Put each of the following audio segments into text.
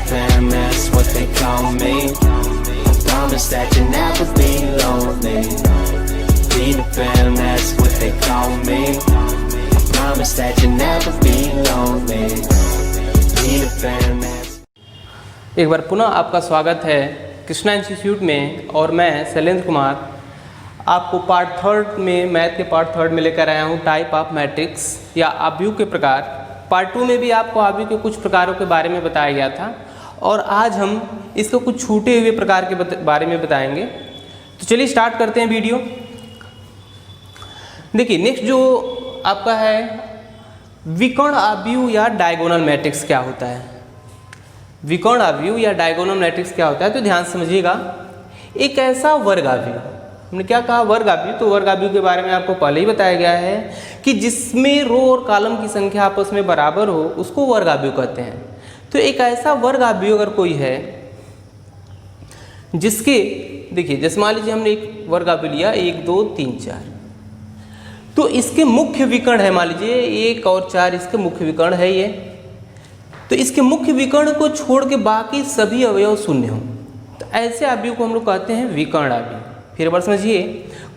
fam, that's what they call me. I promise that you'll never be lonely. Be the fam, that's what they call me. I promise that you'll never be lonely. Be the fam, that's... एक बार पुनः आपका स्वागत है Krishna institute में, और मैं शैलेंद्र कुमार आपको part third में, मैथ के पार्ट थर्ड में लेकर आया हूँ टाइप ऑफ मैट्रिक्स या आव्यूह के प्रकार। पार्ट टू में भी आपको आव्यूह के कुछ प्रकारों के बारे में बताया गया था, और आज हम इसको कुछ छूटे हुए प्रकार के बारे में बताएंगे। तो चलिए स्टार्ट करते हैं वीडियो। देखिए नेक्स्ट जो आपका है विकर्ण आव्यूह या डायगोनल मैट्रिक्स क्या होता है। विकर्ण आव्यूह या डायगोनल मैट्रिक्स क्या होता है, तो ध्यान समझिएगा। एक ऐसा वर्ग आव्यूह, हमने क्या कहा वर्ग आव्यूह, तो वर्ग आव्यूह के बारे में आपको पहले ही बताया गया है कि जिसमें रो और कॉलम की संख्या आपस में बराबर हो उसको वर्ग आव्यूह कहते हैं। तो एक ऐसा वर्ग आव्यूह अगर कोई है जिसके, देखिए जैसे मान लीजिए हमने एक वर्ग आव्यूह लिया 1 2 3 4, तो इसके मुख्य विकर्ण है, मान लीजिए 1 और 4 इसके मुख्य विकर्ण है ये, तो इसके मुख्य विकर्ण को छोड़ के बाकी सभी अवयव शून्य हों, तो ऐसे आव्यूह को हम लोग कहते हैं विकर्ण आव्यूह। फिर बार समझिए,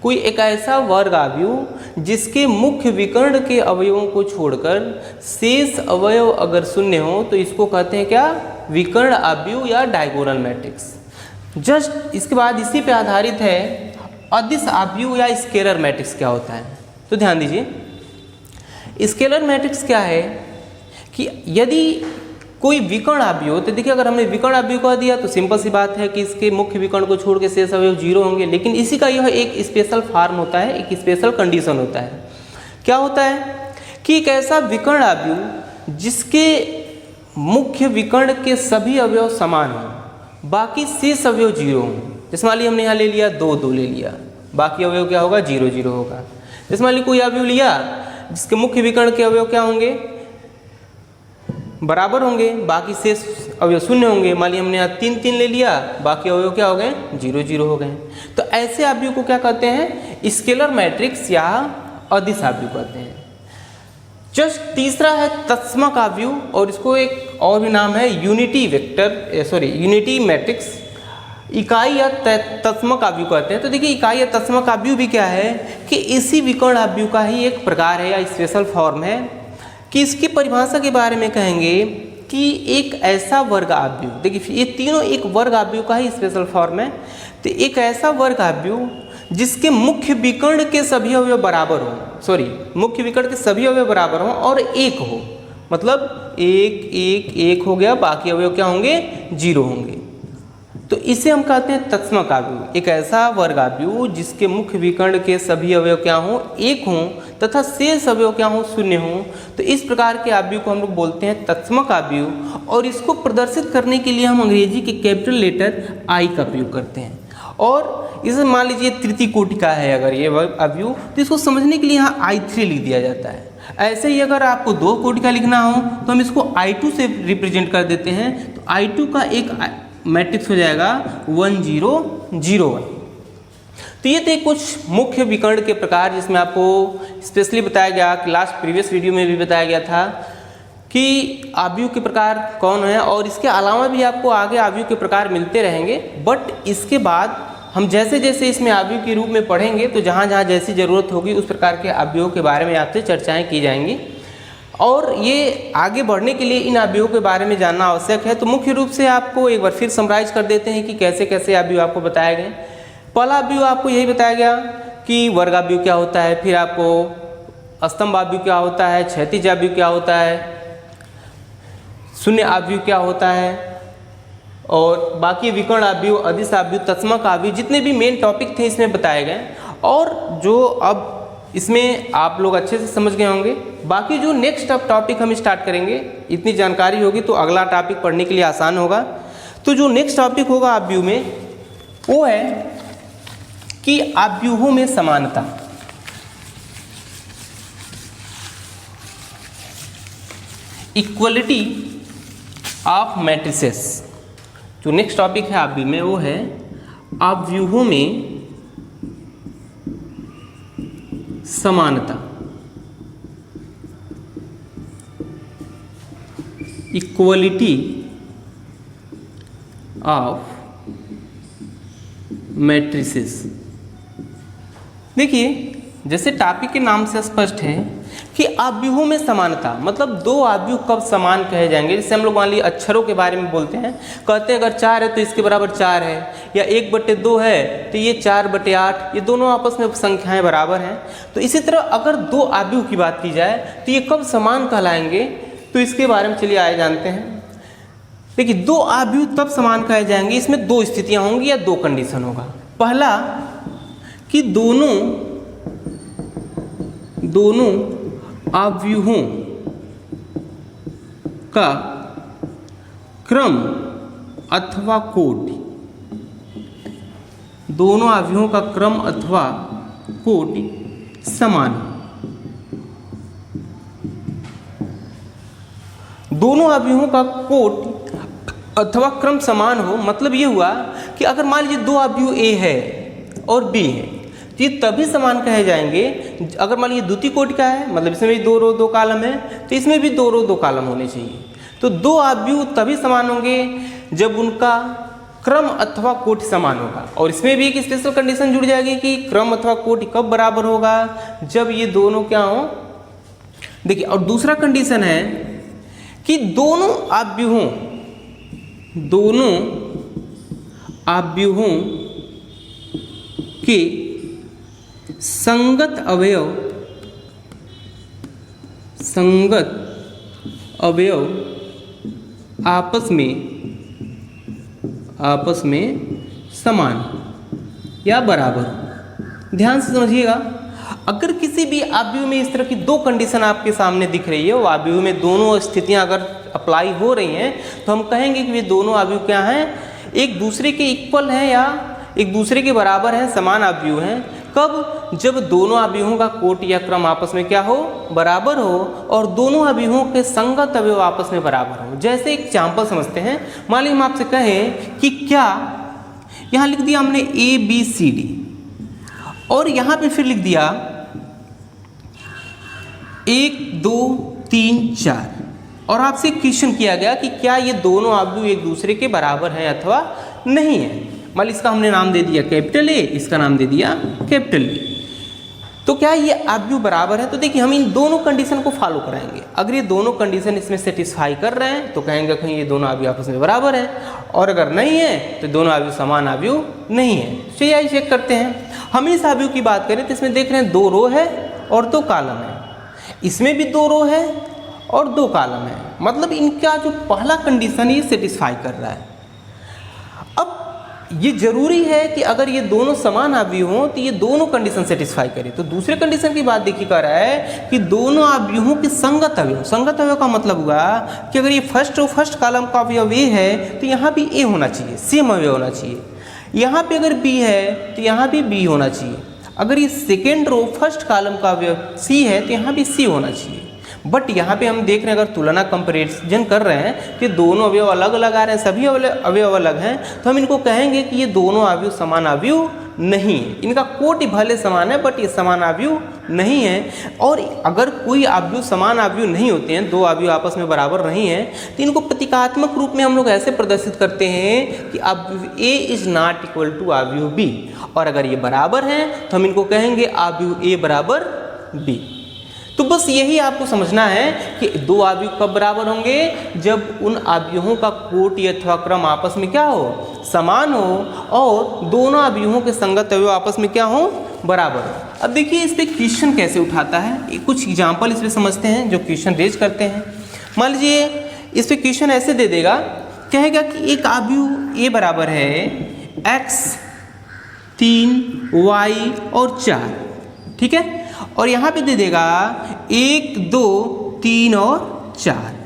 कोई एक ऐसा वर्ग आव्यूह जिसके मुख्य विकर्ण के अवयवों को छोड़कर शेष अवयव अगर शून्य हो तो इसको कहते हैं क्या, विकर्ण आव्यूह या डायगोनल मैट्रिक्स। जस्ट इसके बाद इसी पे आधारित है अदिश आव्यूह या स्केलर मैट्रिक्स क्या होता है। तो ध्यान दीजिए, स्केलर मैट्रिक्स क्या है कि यदि कोई विकर्ण आव्यूह हो, तो देखिए अगर हमने विकर्ण आव्यूह कह दिया तो सिंपल सी बात है कि इसके मुख्य विकर्ण को छोड़ के शेष अवयव 0 होंगे, लेकिन इसी का यह एक स्पेशल फॉर्म होता है, एक स्पेशल कंडीशन होता है। क्या होता है कि एक ऐसा विकर्ण आव्यूह जिसके मुख्य विकर्ण के सभी अवयव समान हों, बाकी शेष अवयव 0 हों। जैसे मान लीजिए हमने यहाँ ले लिया 2 2 ले लिया, बाकी अवयव क्या होगा, 0 0 होगा। जैसे मान लीजिए कोई आव्यूह लिया जिसके मुख्य विकर्ण के अवयव क्या होंगे, बराबर होंगे, बाकी शेष अवयव शून्य होंगे। मान लीजिए हमने यहाँ 3 3 ले लिया, बाकी अवयव क्या हो गए, 0 0 हो गए। तो ऐसे आव्यूह को क्या कहते हैं, स्केलर मैट्रिक्स या अदिश आव्यूह कहते हैं। जस्ट तीसरा है तत्समक आव्यूह, और इसको एक और भी नाम है यूनिटी यूनिटी मैट्रिक्स, इकाई या तत्समक आव्यूह कहते हैं। तो देखिए इकाई या तत्समक आव्यूह भी क्या है कि इसी विकर्ण आव्यूह का ही एक प्रकार है या स्पेशल फॉर्म है, कि इसकी परिभाषा के बारे में कहेंगे कि एक ऐसा वर्ग आव्यूह, देखिए ये तीनों एक वर्ग आव्यूह का ही स्पेशल फॉर्म है। तो एक ऐसा वर्ग आव्यूह जिसके मुख्य विकर्ण के सभी अवयव बराबर हों, मुख्य विकर्ण के सभी अवयव बराबर हों और 1 हो, मतलब 1 1 1 हो गया, बाकी अवयव क्या होंगे, 0 होंगे। तो इसे हम कहते हैं तत्समक आव्यूह। एक ऐसा वर्ग आव्यूह जिसके मुख्य विकर्ण के सभी अवयव क्या हों, 1 हों, तथा शेष अवयव क्या हों, 0 हों। तो इस प्रकार के आव्यूह को हम लोग बोलते हैं तत्समक आव्यूह, और इसको प्रदर्शित करने के लिए हम अंग्रेजी के कैपिटल लेटर I का प्रयोग करते हैं। और इसे मान लीजिए तृतीय कोटि का है अगर ये आव्यूह, तो इसको समझने के लिए यहाँ I3 लिख दिया जाता है। ऐसे ही अगर आपको 2 कोटि का लिखना हो तो हम इसको I2 से रिप्रेजेंट कर देते हैं। तो I2 का एक मैट्रिक्स हो जाएगा 1 0 0 1। तो ये थे कुछ मुख्य विकर्ण के प्रकार, जिसमें आपको स्पेशली बताया गया कि लास्ट प्रीवियस वीडियो में भी बताया गया था कि आव्यूह के प्रकार कौन है, और इसके अलावा भी आपको आगे आव्यूह के प्रकार मिलते रहेंगे। बट इसके बाद हम जैसे जैसे इसमें आव्यूह के रूप में पढ़ेंगे तो जहाँ जहाँ जैसी ज़रूरत होगी उस प्रकार के आव्यूह के बारे में आपसे चर्चाएँ की जाएंगी, और ये आगे बढ़ने के लिए इन आव्यूहों के बारे में जानना आवश्यक है। तो मुख्य रूप से आपको एक बार फिर समराइज कर देते हैं कि कैसे कैसे आव्यूह आपको बताए गए। पहला आव्यूह आपको यही बताया गया कि वर्ग आव्यूह क्या होता है, फिर आपको स्तंभ आव्यूह क्या होता है, क्षैतिज आव्यूह क्या होता है, शून्य आव्यूह क्या होता है, और बाकी विकर्ण आव्यूह, अदिश आव्यूह, तत्समक आव्यूह, जितने भी मेन टॉपिक थे इसमें बताए गए। और जो अब इसमें आप लोग अच्छे से समझ गए होंगे। बाकी जो नेक्स्ट अब टॉपिक हम स्टार्ट करेंगे, इतनी जानकारी होगी तो अगला टॉपिक पढ़ने के लिए आसान होगा। तो जो नेक्स्ट टॉपिक होगा आव्यूह में वो है कि आव्यूहों में समानता। Equality of matrices. जो नेक्स्ट टॉपिक है आव्यूह में वो है आव्यूहों में समानता। Equality of matrices. देखिए जैसे टॉपिक के नाम से स्पष्ट है कि आव्यूहों में समानता, मतलब दो आव्यूह कब समान कहे जाएंगे। जैसे हम लोग मान लीजिए अक्षरों के बारे में बोलते हैं, कहते हैं अगर 4 है तो इसके बराबर 4 है, या 1/2 है तो ये 4/8, ये दोनों आपस में संख्याएं बराबर हैं। तो इसी तरह अगर दो आव्यूह की बात की जाए तो ये कब समान कहलाएंगे, तो इसके बारे में चलिए आए जानते हैं। देखिए दो आव्यूह तब समान कहे जाएंगे, इसमें दो स्थितियां होंगी या दो कंडीशन होगा। पहला कि दोनों आव्यूहों का क्रम अथवा कोटि, दोनों आव्यूहों का क्रम अथवा कोटि समान है। दोनों आव्यूहों का कोटि अथवा क्रम समान हो, मतलब ये हुआ कि अगर मान लीजिए दो आव्यूह ए है और बी है तो ये तभी समान कहे जाएंगे। अगर मान लीजिए द्वितीय कोटि का है, मतलब इसमें भी 2 रो 2 कॉलम है, तो इसमें भी 2 रो 2 कॉलम होने चाहिए। तो दो आव्यूह तभी समान होंगे जब उनका क्रम अथवा कोटि समान होगा। और इसमें भी एक स्पेशल कंडीशन जुड़ जाएगी कि क्रम अथवा कोटि कब बराबर होगा, जब ये दोनों क्या हो। देखिए और दूसरा कंडीशन है कि दोनों आव्यूहों के संगत अवयव आपस में समान या बराबर। ध्यान से समझिएगा, अगर किसी भी आव्यूह में इस तरह की दो कंडीशन आपके सामने दिख रही है, वो आव्यूह में दोनों स्थितियां अगर अप्लाई हो रही हैं, तो हम कहेंगे कि ये दोनों आव्यूह क्या हैं, एक दूसरे के इक्वल हैं या एक दूसरे के बराबर हैं, समान आव्यूह हैं। कब, जब दोनों आव्यूहों का कोटि या क्रम आपस में क्या हो, बराबर हो, और दोनों आव्यूहों के संगत अवयव आपस में बराबर हो। जैसे एक एग्जाम्पल समझते हैं, मान लीजिए हम आपसे कहें कि क्या, यहाँ लिख दिया हमने ABCD और यहाँ पे फिर लिख दिया 1 2 3 4, और आपसे क्वेश्चन किया गया कि क्या ये दोनों आव्यूह एक दूसरे के बराबर हैं अथवा नहीं है। मान लीजिए इसका हमने नाम दे दिया कैपिटल A, इसका नाम दे दिया कैपिटल B। तो क्या ये आव्यूह बराबर है, तो देखिए हम इन दोनों कंडीशन को फॉलो कराएंगे। अगर ये दोनों कंडीशन इसमें सेटिस्फाई कर रहे हैं तो कहेंगे कहीं ये दोनों आव्यूह आपस में बराबर है, और अगर नहीं है तो दोनों आव्यूह समान आव्यूह नहीं है। चलिए आइए चेक करते हैं। हम इस आव्यूह की बात करें तो इसमें देख रहे हैं 2 रो है और 2 कॉलम है, इसमें भी 2 रो है और 2 कॉलम है, मतलब इनका जो पहला कंडीशन ये सेटिस्फाई कर रहा है। अब ये जरूरी है कि अगर ये दोनों समान आव्यूह हों तो ये दोनों कंडीशन सेटिस्फाई करें। तो दूसरे कंडीशन की बात देखिए कर रहा है कि दोनों आव्यूहों के संगत अवयव, संगत अवयव का मतलब हुआ कि अगर ये फर्स्ट कॉलम का अवयव ए है तो यहाँ भी ए होना चाहिए, सेम अवयव होना चाहिए। यहाँ पे अगर बी है तो यहाँ भी बी होना चाहिए। अगर ये सेकेंड रो फर्स्ट कॉलम का अवयव सी है तो यहाँ भी सी होना चाहिए। बट यहाँ पे हम देख रहे हैं, अगर तुलना कंपैरिजन कर रहे हैं कि दोनों अवयव अलग अलग आ रहे हैं, सभी अवयव अलग हैं, तो हम इनको कहेंगे कि ये दोनों आव्यूह समान आव्यूह नहीं है। इनका कोटि भले समान है बट ये समान आव्यूह नहीं है। और अगर कोई आव्यूह समान आव्यूह नहीं होते हैं, दो आव्यूह आपस में बराबर नहीं है, तो इनको प्रतीकात्मक रूप में हम लोग ऐसे प्रदर्शित करते हैं कि आव्यूह ए इज नॉट इक्वल टू आव्यूह बी, और अगर ये बराबर हैं तो हम इनको कहेंगे आव्यूह ए बराबर बी। तो बस यही आपको समझना है कि दो आव्यूह कब बराबर होंगे, जब उन आव्यूहों का कोटि अथवा क्रम आपस में क्या हो, समान हो, और दोनों आव्यूहों के संगत अवयव आपस में क्या हो, बराबर हो। अब देखिए इस पे क्वेश्चन कैसे उठाता है, कुछ एग्जाम्पल इस पे समझते हैं जो क्वेश्चन रेज करते हैं। मान लीजिए इस पे क्वेश्चन ऐसे दे देगा, कहेगा कि एक आव्यूह ए बराबर है x 3 y और 4, ठीक है, और यहाँ पे दे देगा 1 2 3 और 4।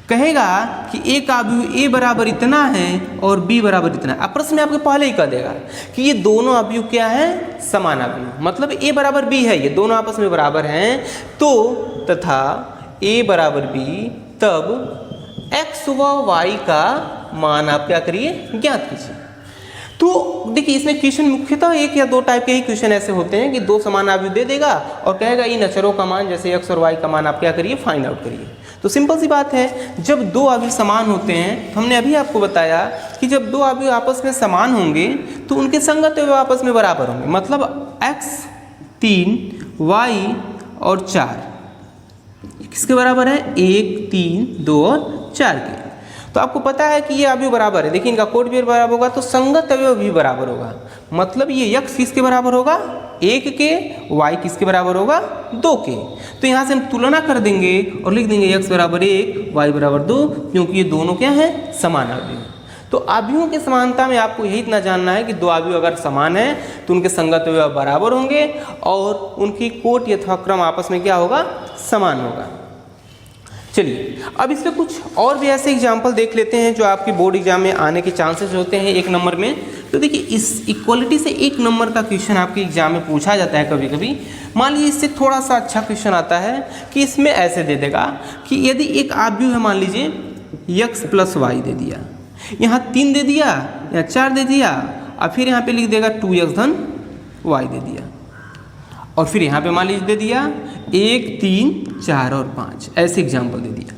कहेगा कि एक आव्यूह ए बराबर इतना है और बी बराबर इतना है। अब प्रश्न में आपके पहले ही कह देगा कि ये दोनों आव्यूह क्या है, समान आव्यूह, मतलब ए बराबर बी है, ये दोनों आपस में बराबर हैं, तो तथा ए बराबर बी, तब x व y का मान आप क्या करिए, ज्ञात कीजिए। तो देखिए इसमें क्वेश्चन मुख्यतः एक या दो टाइप के ही क्वेश्चन ऐसे होते हैं कि दो समान आव्यूह दे देगा और कहेगा इन अचरों का मान, जैसे x और y का मान आप क्या करिए, फाइंड आउट करिए। तो सिंपल सी बात है, जब दो अवयव समान होते हैं तो हमने अभी आपको बताया कि जब दो अवयव आपस में समान होंगे तो उनके संगत अवयव आपस में बराबर होंगे। मतलब x 3 y और 4 किसके बराबर है? 1 3 2 और 4 के। तो आपको पता है कि ये अवयव बराबर है, देखिए इनका कोट भी बराबर होगा तो संगत अवयव भी बराबर होगा। मतलब ये x किसके बराबर होगा? 1 के, y किसके बराबर होगा? 2 के। तो यहाँ से हम तुलना कर देंगे और लिख देंगे x बराबर 1 y बराबर 2, क्योंकि ये दोनों क्या हैं? समान अवयव। तो अवयवों की समानता में आपको यही इतना जानना है कि दो अवयव अगर समान है तो उनके संगत अवयव बराबर होंगे और उनकी कोट अथवा क्रम आपस में क्या होगा? समान होगा। चलिए अब इसमें कुछ और भी ऐसे एग्जाम्पल देख लेते हैं जो आपके बोर्ड एग्जाम में आने के चांसेस होते हैं 1 नंबर में। तो देखिए इस इक्वलिटी से 1 नंबर का क्वेश्चन आपके एग्जाम में पूछा जाता है कभी कभी। मान लीजिए इससे थोड़ा सा अच्छा क्वेश्चन आता है कि इसमें ऐसे दे देगा कि यदि एक अवयव है, मान लीजिए x प्लस वाई दे दिया, यहाँ 3 दे दिया या 4 दे दिया और फिर यहाँ पे लिख देगा 2x धन y दे दिया, और फिर यहाँ पे मान लीजिए दे दिया 1 3 4 और 5, ऐसे एग्जाम्पल दे दिया।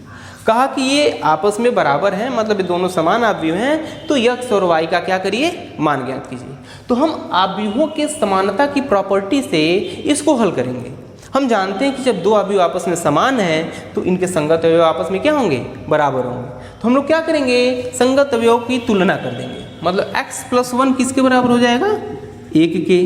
कहा कि ये आपस में बराबर हैं, मतलब ये दोनों समान अवयव हैं, तो x और y का क्या करिए? मान ज्ञात कीजिए। तो हम अवयवों के समानता की प्रॉपर्टी से इसको हल करेंगे। हम जानते हैं कि जब दो अवयव आपस में समान हैं तो इनके संगत अवयव आपस में क्या होंगे? बराबर होंगे। तो हम लोग क्या करेंगे? संगत अवयव की तुलना कर देंगे। मतलब x प्लस 1 किसके बराबर हो जाएगा? 1 के,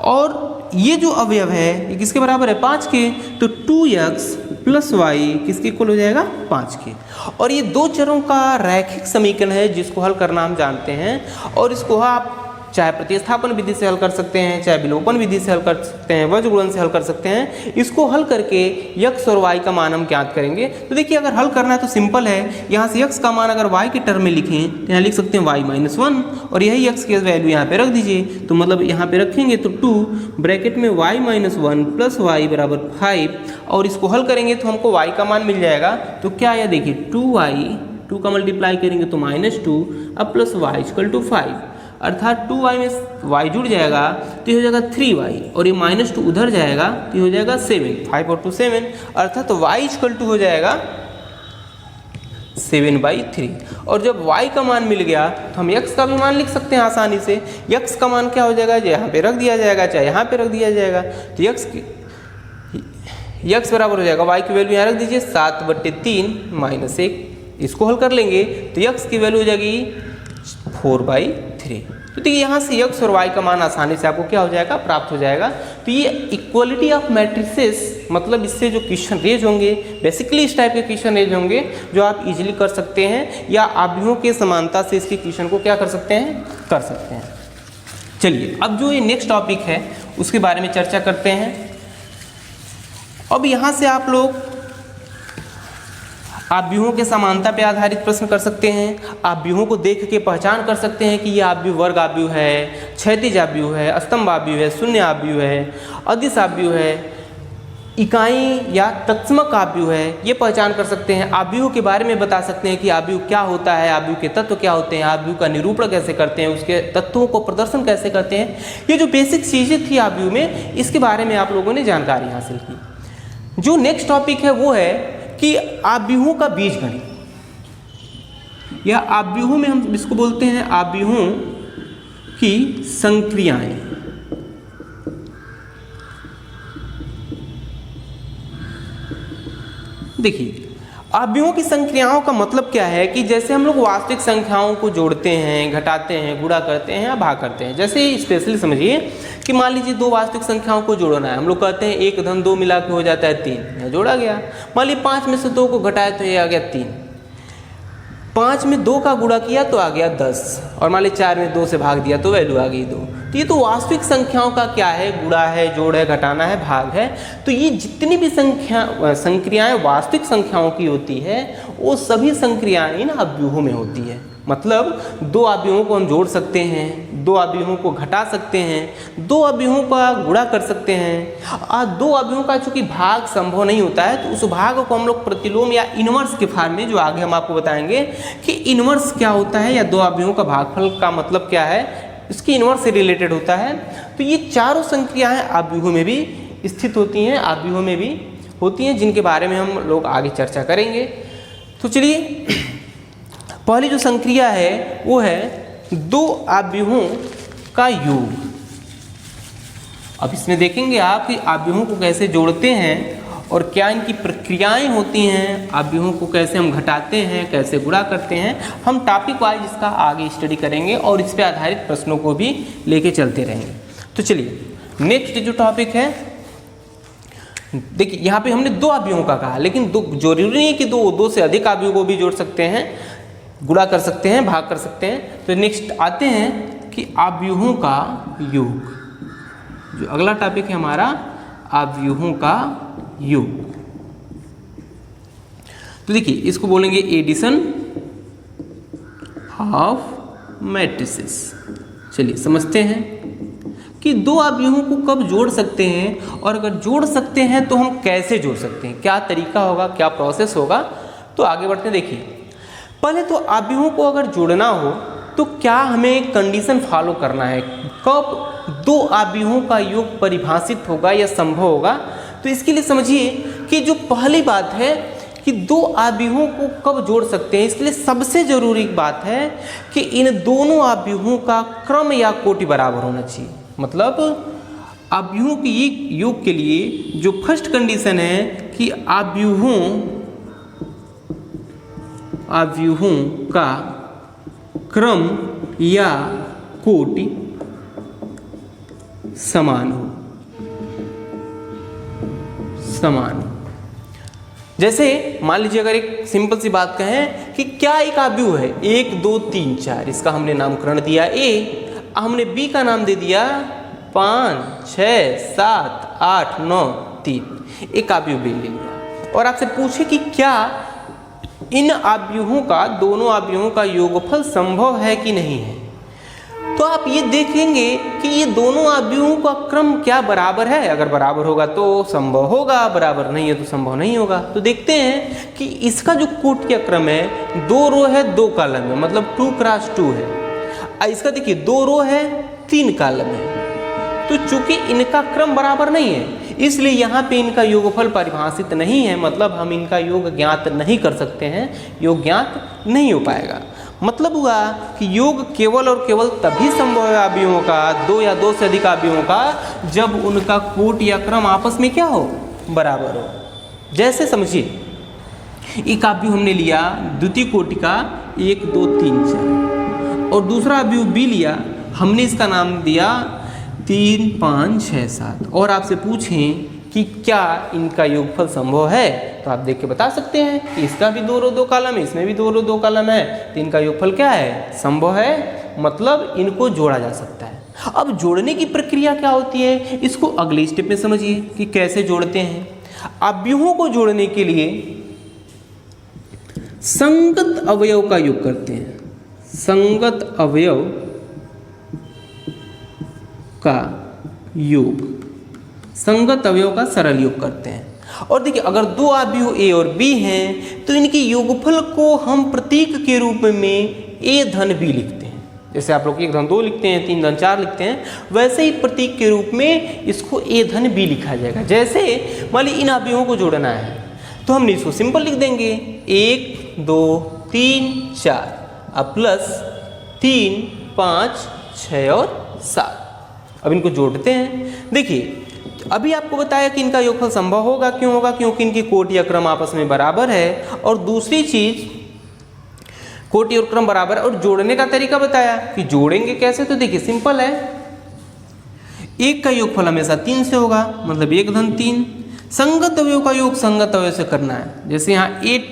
और ये जो अवयव है ये किसके बराबर है? 5 के। तो 2x प्लस वाई किसके इक्वल हो जाएगा? 5 के। और ये दो चरों का रैखिक समीकरण है जिसको हल करना हम जानते हैं, और इसको आप चाहे प्रतिस्थापन विधि से हल कर सकते हैं, चाहे विलोपन विधि से हल कर सकते हैं, वज्र गुणन से हल कर सकते हैं। इसको हल करके x और y का मान हम ज्ञात करेंगे। तो देखिए अगर हल करना है तो सिंपल है, यहाँ से x का मान अगर y के टर्म में लिखें तो यहाँ लिख सकते हैं y माइनस 1, और यही x की वैल्यू यहाँ पे रख दीजिए। तो मतलब यहाँ पे रखेंगे तो 2 ब्रैकेट में y माइनस 1 प्लस y बराबर 5, और इसको हल करेंगे तो हमको y का मान मिल जाएगा। तो क्या आया? देखिए 2 का मल्टीप्लाई करेंगे तो -2 अब प्लस y इक्वल टू 5, अर्थात 2y में y जुड़ जाएगा तो ये हो जाएगा 3y, और ये -2 उधर जाएगा तो ये हो जाएगा 7, 5 और 2 7, अर्थात तो y इक्वल टू हो जाएगा 7/3। और जब y का मान मिल गया तो हम x का भी मान लिख सकते हैं आसानी से। x का मान क्या हो जाएगा? यहाँ पे रख दिया जाएगा, चाहे यहाँ पे रख दिया जाएगा। तो x बराबर हो जाएगा, y की वैल्यू यहाँ रख दीजिए 7/3 -1, इसको हल कर लेंगे तो x की वैल्यू हो जाएगी 4/3। तो देखिए यहाँ से x और y का मान आसानी से आपको क्या हो जाएगा? प्राप्त हो जाएगा। तो ये इक्वलिटी ऑफ मैट्रिसेस, मतलब इससे जो क्वेश्चन रेज होंगे बेसिकली इस टाइप के क्वेश्चन रेज होंगे जो आप इजीली कर सकते हैं, या अवयवों के समानता से इसके क्वेश्चन को क्या कर सकते हैं? कर सकते हैं। चलिए अब जो ये नेक्स्ट टॉपिक है उसके बारे में चर्चा करते हैं। अब यहाँ से आप लोग अवयवों के समानता पे आधारित प्रश्न कर सकते हैं। अवयवों को देख के पहचान कर सकते हैं कि ये अवयव वर्ग अवयव है, क्षैतिज अवयव है, स्तंभ अवयव है, शून्य अवयव है, अदिश अवयव है, इकाई या तत्समक अवयव है, ये पहचान कर सकते हैं। अवयवों के बारे में बता सकते हैं कि अवयव क्या होता है, अवयव के तत्व क्या होते हैं, अवयव का निरूपण कैसे करते हैं, उसके तत्वों को प्रदर्शन कैसे करते हैं। ये जो बेसिक चीज़ें थी अवयव में, इसके बारे में आप लोगों ने जानकारी हासिल की। जो नेक्स्ट टॉपिक है वो है कि अवयवों का बीजगणित, या अवयवों में हम इसको बोलते हैं अवयवों की संक्रियाएं। देखिए अवयवों की संक्रियाओं का मतलब क्या है कि जैसे हम लोग वास्तविक संख्याओं को जोड़ते हैं, घटाते हैं, गुणा करते हैं या भाग करते हैं। जैसे स्पेशली समझिए कि मान लीजिए दो वास्तविक संख्याओं को जोड़ना है, हम लोग कहते हैं 1 धन 2 मिला के हो जाता है 3, यह जोड़ा गया। मान लीजिए 5 में से 2 को घटाए तो ये आ गया 3, 5 में 2 का गुणा किया तो आ गया 10, और मान लीजिए 4 में 2 से भाग दिया तो वैल्यू आ गई 2। तो ये तो वास्तविक संख्याओं का क्या है? गुणा है, जोड़ है, घटाना है, भाग है। तो ये जितनी भी संक्रियाएं वास्तविक संख्याओं की होती है वो सभी संक्रियाएं इन अवयवों में होती है। मतलब दो अवयवों को हम जोड़ सकते हैं, दो अवयवों को घटा सकते हैं, दो अवयवों का गुणा कर सकते हैं, और दो अवयवों का चूंकि भाग संभव नहीं होता है तो उस भाग को हम लोग प्रतिलोम या इनवर्स के फॉर्म में, जो आगे हम आपको बताएंगे कि इनवर्स क्या होता है या दो अवयवों का भागफल का मतलब क्या है, इसकी इनवर्स से रिलेटेड होता है। तो ये चारों संक्रियाएं अवयवों में भी स्थित होती हैं, अवयवों में भी होती हैं, जिनके बारे में हम लोग आगे चर्चा करेंगे। तो चलिए, पहली जो संक्रिया है वो है दो आव्यूहों का योग। अब इसमें देखेंगे आप कि आव्यूहों को कैसे जोड़ते हैं और क्या इनकी प्रक्रियाएं होती हैं, आव्यूहों को कैसे हम घटाते हैं, कैसे गुणा करते हैं। हम टॉपिक वाइज इसका आगे स्टडी करेंगे और इस पर आधारित प्रश्नों को भी लेके चलते रहेंगे। तो चलिए, नेक्स्ट जो टॉपिक है, देखिए यहाँ पे हमने दो आव्यूहों का कहा, लेकिन दो जरूरी नहीं है कि दो से अधिक आव्यूहों को भी जोड़ सकते हैं, गुणा कर सकते हैं, भाग कर सकते हैं। तो नेक्स्ट आते हैं कि आव्यूहों का योग। जो अगला टॉपिक है हमारा, आव्यूहों का योग। तो देखिए, इसको बोलेंगे एडिशन ऑफ मैट्रिसेस। चलिए समझते हैं कि दो आव्यूहों को कब जोड़ सकते हैं, और अगर जोड़ सकते हैं तो हम कैसे जोड़ सकते हैं, क्या तरीका होगा, क्या प्रोसेस होगा। तो आगे बढ़ते हैं। देखिए, पहले तो आव्यूहों को अगर जोड़ना हो तो क्या हमें कंडीशन फॉलो करना है, कब दो आव्यूहों का योग परिभाषित होगा या संभव होगा। तो इसके लिए समझिए कि जो पहली बात है कि दो आव्यूहों को कब जोड़ सकते हैं, इसके लिए सबसे जरूरी बात है कि इन दोनों आव्यूहों का क्रम या कोटि बराबर होना चाहिए। मतलब आव्यूहों के योग के लिए जो फर्स्ट कंडीशन है कि आव्यूहों का क्रम या कोटि समान हो। जैसे मान लीजिए, अगर एक सिंपल सी बात कहें कि क्या एक आव्यूह है 1 2 3 4, इसका हमने नामकरण दिया A, हमने B का नाम दे दिया 5 6 7 8 9 3, एक आव्यूह B ले लिया, और आपसे पूछे कि क्या इन आव्यूहों का, दोनों आव्यूहों का योगफल संभव है कि नहीं है, तो आप ये देखेंगे कि ये दोनों आव्यूहों का क्रम क्या बराबर है। अगर बराबर होगा तो संभव होगा, बराबर नहीं है तो संभव नहीं होगा। तो देखते हैं कि इसका जो कोटि क्रम है, 2 रो है 2 कॉलम है, मतलब 2 क्रॉस 2 है। इसका देखिए 2 रो है 3 कॉलम है। तो चूंकि इनका क्रम बराबर नहीं है, इसलिए यहाँ पे इनका योगफल परिभाषित नहीं है, मतलब हम इनका योग ज्ञात नहीं कर सकते हैं, योग ज्ञात नहीं हो पाएगा। मतलब हुआ कि योग केवल और केवल तभी संभव है आव्यूहों का, 2 या 2 से अधिक आव्यूहों का, जब उनका कोटि या क्रम आपस में क्या हो, बराबर हो। जैसे समझिए, एक आव्यूह हमने लिया द्वितीय कोटि का 1 2 3 4, और दूसरा आव्यूह B लिया, हमने इसका नाम दिया 3 5 6 7, और आपसे पूछें कि क्या इनका योगफल संभव है, तो आप देख के बता सकते हैं कि इसका भी 2 रो 2 कॉलम है, इसमें भी 2 रो 2 कॉलम है, तो इनका योगफल क्या है, संभव है, मतलब इनको जोड़ा जा सकता है। अब जोड़ने की प्रक्रिया क्या होती है, इसको अगले स्टेप में समझिए कि कैसे जोड़ते हैं। आव्यूहों को जोड़ने के लिए संगत अवयव का योग करते हैं, संगत अवयव का योग, संगत अवयव का सरल योग करते हैं। और देखिए, अगर 2 आव्यूह A और B हैं तो इनके योगफल को हम प्रतीक के रूप में A धन B लिखते हैं। जैसे आप लोग 1 धन 2 लिखते हैं, 3 धन 4 लिखते हैं, वैसे ही प्रतीक के रूप में इसको A धन B लिखा जाएगा। जैसे मान ली इन आव्यूहों को जोड़ना है तो हमने इसको सिंपल लिख देंगे 1 2 3 4, अब प्लस 3 5 6 और 7। अब इनको जोड़ते हैं। देखिए, अभी आपको बताया कि इनका योगफल संभव होगा, क्यों होगा, क्योंकि इनकी कोटि या क्रम आपस में बराबर है। और दूसरी चीज, कोटि और क्रम बराबर, और जोड़ने का तरीका बताया कि जोड़ेंगे कैसे। तो देखिए सिंपल है, 1 का योगफल हमेशा 3 से होगा, मतलब 1 धन 3। संगत अवयव का योग संगत अवयव से करना है। जैसे यहाँ 8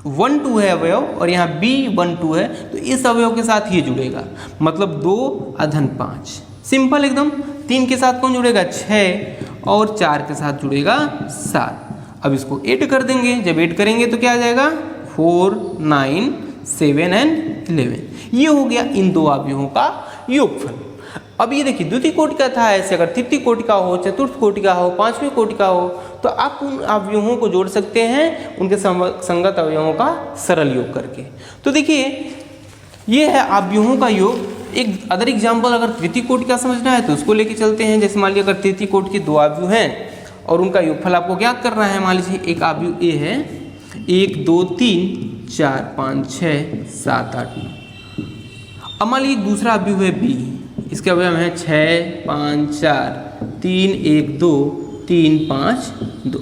1 2 है अवयव और यहाँ B 1 2 है, तो इस अवयव के साथ ये जुड़ेगा, मतलब 2 अधन 5। सिंपल एकदम। 3 के साथ कौन जुड़ेगा, 6, और 4 के साथ जुड़ेगा 7। अब इसको 8 कर देंगे, जब 8 करेंगे तो क्या आ जाएगा, 4 9 7 एंड 11। ये हो गया इन 2 आव्यूहों का योगफल। अब ये देखिए, द्वितीय कोटि का था, ऐसे अगर तृतीय कोटि का हो, चतुर्थ कोटि का हो, 5वीं कोटि का हो, तो आप उन अवयवों को जोड़ सकते हैं उनके संगत अवयवों का सरल योग करके। तो देखिए, ये है अवयवों का योग। एक अदर एग्जाम्पल, अगर तृतीय कोटि का समझना है तो उसको लेके चलते हैं। जैसे मान लिया अगर तृतीय कोटि के 2 अवयव हैं और उनका योगफल आपको ज्ञात करना है। मान लीजिए एक अवयव ए है 1 2 3 4 5 6 7 8 9। अब मान लीजिए दूसरा अवयव है बी, इसके अवयव है 6 5 4 3 1 2 3 5 2।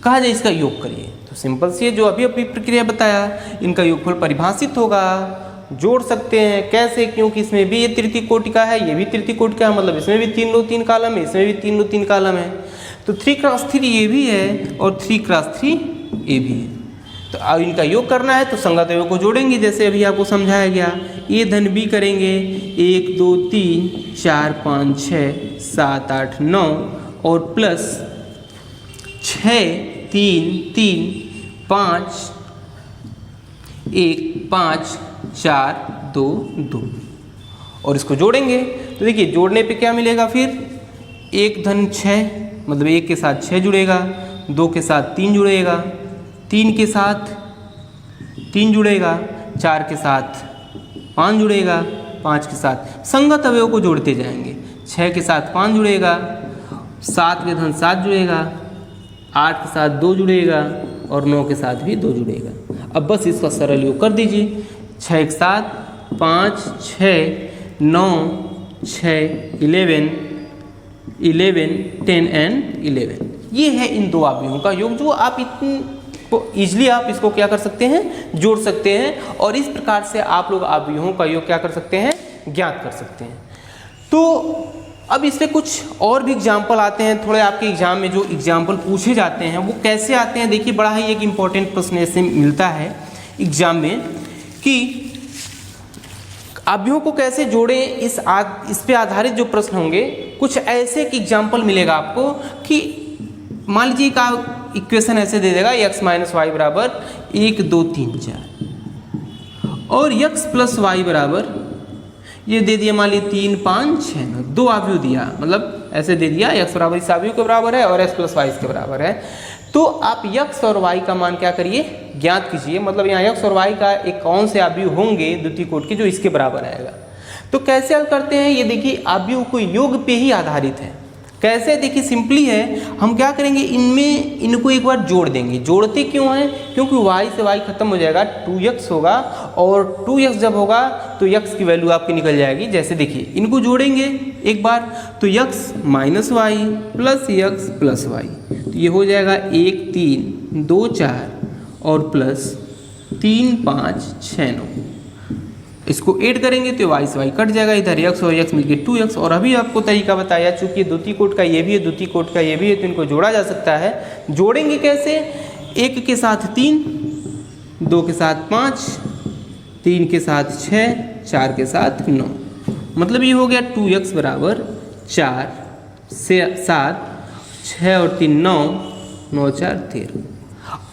कहा जाए इसका योग करिए, तो सिंपल सी है, जो अभी अभी प्रक्रिया बताया, इनका योगफल परिभाषित होगा, जोड़ सकते हैं। कैसे? क्योंकि इसमें भी ये तृतीय कोटि का है, ये भी तृतीय कोटि का है, मतलब इसमें भी 3 रो 3 कॉलम है, इसमें भी 3 रो 3 कॉलम है। तो 3x3 ये भी है और 3x3 ये भी है। तो अब इनका योग करना है तो संगत अवयव को जोड़ेंगे, जैसे अभी आपको समझाया गया। ए धन बी करेंगे 1 2 3 4 5 6 7 8 9 और प्लस 6 3 3 5 1 5 4 2 2 और इसको जोड़ेंगे। तो देखिए जोड़ने पे क्या मिलेगा फिर, 1 धन 6 मतलब 1 के साथ 6 जुड़ेगा, 2 के साथ 3 जुड़ेगा, 3 के साथ 3 जुड़ेगा, 4 के साथ 5 जुड़ेगा, 5 के साथ संगत अवयव को जोड़ते जाएंगे। 6 के साथ 5 जुड़ेगा, 7 के धन 7 जुड़ेगा, 8 के साथ 2 जुड़ेगा और 9 के साथ भी 2 जुड़ेगा। अब बस इसका सरल योग कर दीजिए। 6 के साथ 5 6 9 6 11 11 10 एंड 11। ये है इन दो अवयवों का योग, जो आप तो इजीली आप इसको क्या कर सकते हैं, जोड़ सकते हैं और इस प्रकार से आप लोग अवयवों का योग क्या कर सकते हैं, ज्ञात कर सकते हैं। तो अब इसमें कुछ और भी एग्जाम्पल आते हैं, थोड़े आपके एग्जाम में जो एग्जाम्पल पूछे जाते हैं वो कैसे आते हैं। देखिए बड़ा ही एक इम्पॉर्टेंट प्रश्न ऐसे मिलता है एग्जाम में कि अवयवों को कैसे जोड़ें, इस पे आधारित जो प्रश्न होंगे, कुछ ऐसे एक एग्जाम्पल मिलेगा आपको कि मान लीजिए का इक्वेशन ऐसे दे देगा x माइनस वाई बराबर 1 2 3 4 और x प्लस वाई बराबर ये दे दिया मान लीजिए 3 5 6 9, दो अवयव दिया, मतलब ऐसे दे दिया x बराबर इस अवयव के बराबर है और x प्लस वाई इसके बराबर है। तो आप x और y का मान क्या करिए, ज्ञात कीजिए। मतलब यहाँ x और y का एक कौन से अवयव होंगे द्वितीय कोटि के जो इसके बराबर आएगा। तो कैसे हल करते हैं, ये देखिए अवयव को योग पे ही आधारित है। कैसे, देखिए सिंपली है, हम क्या करेंगे, इनमें इनको एक बार जोड़ देंगे। जोड़ते क्यों हैं, क्योंकि y से y खत्म हो जाएगा, 2x होगा और 2x जब होगा तो x की वैल्यू आपकी निकल जाएगी। जैसे देखिए इनको जोड़ेंगे एक बार तो x minus y plus x plus y, तो ये हो जाएगा 1 3 2 4 और प्लस 3 5 6 9। इसको ऐड करेंगे तो y से y कट जाएगा, इधर x और x मिलके 2x। और अभी आपको तरीका बताया, चूंकि द्वितीय कोटि का ये भी है, द्वितीय कोटि का ये भी है, तो इनको जोड़ा जा सकता है। जोड़ेंगे कैसे, 1 के साथ 3 2 के साथ 5 3 के साथ 6 4 के साथ 9, मतलब ये हो गया 2x बराबर 4 से 7 6 और 3 9 9 4 13।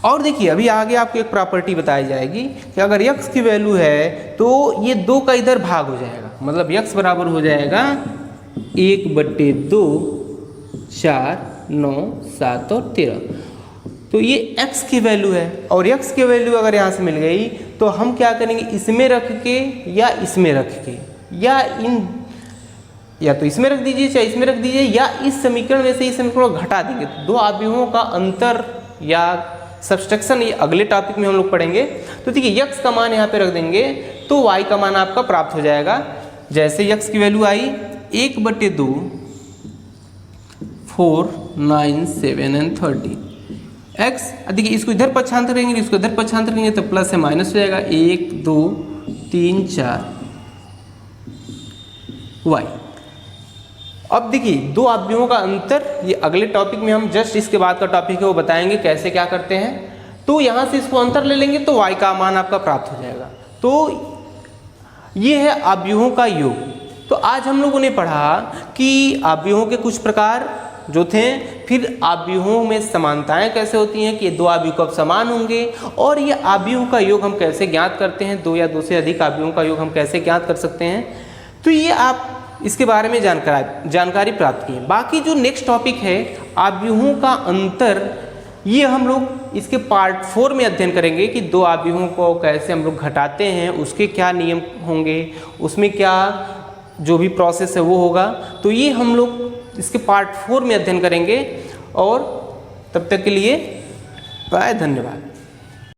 और देखिए अभी आगे आपको एक प्रॉपर्टी बताई जाएगी कि अगर x की वैल्यू है तो ये 2 का इधर भाग हो जाएगा, मतलब x बराबर हो जाएगा 1/2 4 9 7 और 13। तो ये x की वैल्यू है और x की वैल्यू अगर यहाँ से मिल गई तो हम क्या करेंगे, इसमें रख के या इसमें रख के या तो इसमें रख दीजिए चाहे इसमें रख दीजिए, या इस समीकरण में से इस समीकरण को घटा देंगे। तो दो अवयवों का अंतर या सब्सट्रैक्शन ये अगले टॉपिक में हम लोग पढ़ेंगे। तो देखिए x का मान यहाँ पे रख देंगे तो y का मान आपका प्राप्त हो जाएगा। जैसे x की वैल्यू आई 1/2 4 9 7 एंड 30 x। देखिए इसको इधर पक्षांतर करेंगे, इसको इधर पक्षांतर करेंगे तो प्लस से माइनस हो जाएगा 1 2 3 4 y। अब देखिए दो अवयवों का अंतर, ये अगले टॉपिक में हम जस्ट इसके बाद का टॉपिक है वो बताएंगे कैसे क्या करते हैं। तो यहाँ से इसको अंतर ले लेंगे तो y का मान आपका प्राप्त हो जाएगा। तो ये है अवयवों का योग। तो आज हम लोगों ने पढ़ा कि अवयवों के कुछ प्रकार जो थे, फिर अवयवों में समानताएं कैसे होती हैं कि दो अवयव कब समान होंगे, और ये अवयवों का योग हम कैसे ज्ञात करते हैं, दो या दो से अधिक अवयवों का योग हम कैसे ज्ञात कर सकते हैं। तो ये आप इसके बारे में जानकारी प्राप्त की। बाकी जो नेक्स्ट टॉपिक है अवयवों का अंतर, ये हम लोग इसके पार्ट 4 में अध्ययन करेंगे कि दो अवयवों को कैसे हम लोग घटाते हैं, उसके क्या नियम होंगे, उसमें क्या जो भी प्रोसेस है वो होगा। तो ये हम लोग इसके पार्ट 4 में अध्ययन करेंगे और तब तक के लिए बाय, धन्यवाद।